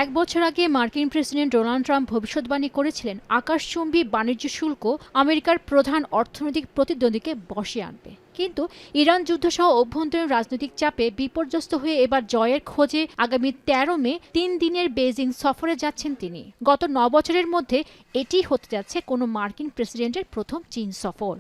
এক বছর আগে মার্কিন প্রেসিডেন্ট ডোনাল্ড ট্রাম্প ভবিষ্যৎবাণী করেছিলেন আকাশচুম্বী বাণিজ্য শুল্ক আমেরিকার প্রধান অর্থনৈতিক প্রতিদ্বন্দ্বীকে বশে আনবে। কিন্তু ইরান যুদ্ধসহ অভ্যন্তরীণ রাজনৈতিক চাপে বিপর্যস্ত হয়ে এবার জয়ের খোঁজে আগামী ১৩ মে ৩ দিনের বেইজিং সফরে যাচ্ছেন তিনি। গত ৯ বছরের মধ্যে এটি হতে যাচ্ছে কোনো মার্কিন প্রেসিডেন্টের প্রথম চীন সফর।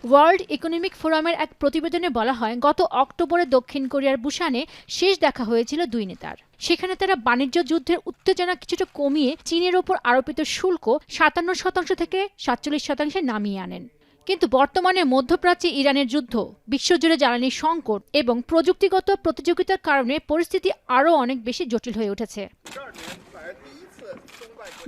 ওয়ার্ল্ড ইকোনমিক ফোরামের এক প্রতিবেদনে বলা হয়, গত অক্টোবরে দক্ষিণ কোরিয়ার বুসানে শেষ দেখা হয়েছিল দুই নেতার। সেখানে তারা বাণিজ্য যুদ্ধের উত্তেজনা কিছুটা কমিয়ে চীনের ওপর আরোপিত শুল্ক ৫৭% থেকে ৪৭% নামিয়ে আনেন। কিন্তু বর্তমানে মধ্যপ্রাচ্যে ইরানের যুদ্ধ, বিশ্বজুড়ে জ্বালানি সংকট এবং প্রযুক্তিগত প্রতিযোগিতার কারণে পরিস্থিতি আরও অনেক বেশি জটিল হয়ে উঠেছে।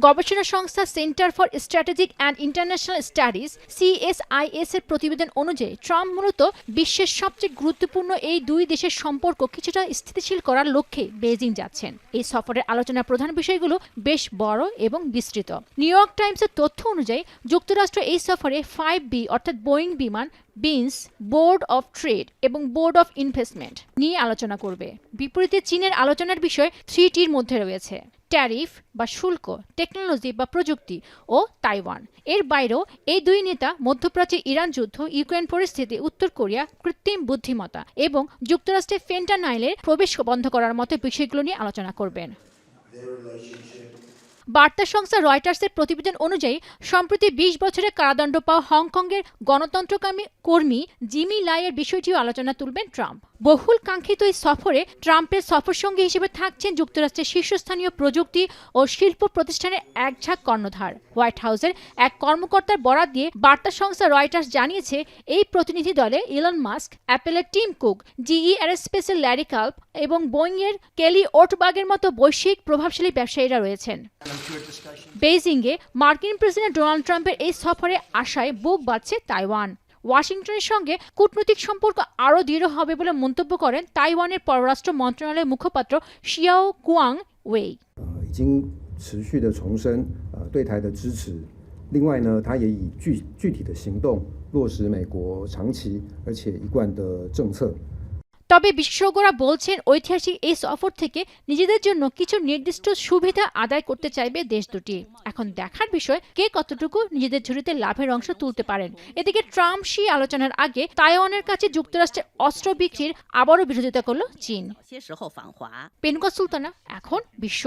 গবেষণা সংস্থা centre for strategic and international studies CSIS এর প্রতিবেদন অনুযায়ী ট্রাম্প মূলত বিশ্বের সবচেয়ে গুরুত্বপূর্ণ এই দুই দেশের সম্পর্ক কিছুটা স্থিতিশীল করার লক্ষ্যে বেইজিং যাচ্ছেন। এই সফরের আলোচনার প্রধান বিষয়গুলো বেশ বড় এবং বিস্তৃত। নিউ ইয়র্ক টাইমসের তথ্য অনুযায়ী যুক্তরাষ্ট্র এই সফরে 5B অর্থাৎ বোয়িং বিমান, বিন্স, বোর্ড অফ ট্রেড এবং বোর্ড অফ ইনভেস্টমেন্ট নিয়ে আলোচনা করবে। বিপরীতে চীনের আলোচনার বিষয় 3Tর মধ্যে রয়েছে ট্যারিফ বা শুল্ক, টেকনোলজি বা প্রযুক্তি ও তাইওয়ান। এর বাইরেও এই দুই নেতা মধ্যপ্রাচ্যে ইরান যুদ্ধ, ইউক্রেন পরিস্থিতি, উত্তর কোরিয়া, কৃত্রিম বুদ্ধিমত্তা এবং যুক্তরাষ্ট্রে ফেন্টানাইলের প্রবেশ বন্ধ করার মতো বিষয়গুলো নিয়ে আলোচনা করবেন। বার্তা সংস্থা রয়টার্সের প্রতিবেদন অনুযায়ী সম্প্রতি ২০ বছরের কারাদণ্ড পাওয়া হংকংয়ের গণতন্ত্রকামী কর্মী জিমি লাইয়ের বিষয়টিও আলোচনা তুলবেন ট্রাম্প। বহুল কাঙ্ক্ষিত এই সফরে ট্রাম্পের সফরসঙ্গী হিসেবে থাকছেন যুক্তরাষ্ট্রের শীর্ষস্থানীয় প্রযুক্তি ও শিল্প প্রতিষ্ঠানের একঝাঁক কর্ণধার। হোয়াইট হাউসের এক কর্মকর্তার বরাত দিয়ে বার্তা সংস্থা রয়টার্স জানিয়েছে, এই প্রতিনিধি দলে ইলন মাস্ক, অ্যাপেলের টিম কুক, GE এরোস্পেসের ল্যারি কাল্প এবং বোয়িংয়ের কেলি ওটবাগের মতো বৈশ্বিক প্রভাবশালী ব্যবসায়ীরা রয়েছেন। বেইজিংয়ে মার্কিন প্রেসিডেন্ট ডোনাল্ড ট্রাম্পের এই সফরে আশায় বুক বাঁধছে তাইওয়ান। ওয়াশিংটনের সঙ্গে কূটনৈতিক সম্পর্ক আরও দৃঢ় হবে বলে মন্তব্য করেন তাইওয়ানের পররাষ্ট্র মন্ত্রণালয়ের মুখপাত্র শিয়াও কুয়াং ওয়েই। 已经持续的重申对台的支持。另外呢，他也以具体的行动落实美国长期而且一贯的政策。তবে বিশেষজ্ঞরা বলছেন, ঐতিহাসিক এই সফর থেকে নিজেদের জন্য কিছু নির্দিষ্ট সুবিধা আদায় করতে চাইবে দেশ দুটি। এখন দেখার বিষয় কে কতটুকু নিজেদের ঝুড়িতে লাভের অংশ তুলতে পারেন। এদিকে ট্রাম্প শি আলোচনার আগে তাইওয়ানের কাছে যুক্তরাষ্ট্রের অস্ত্র বিক্রির আবারও বিরোধিতা করল চীন। পেনকা সুলতানা, এখন বিশ্ব।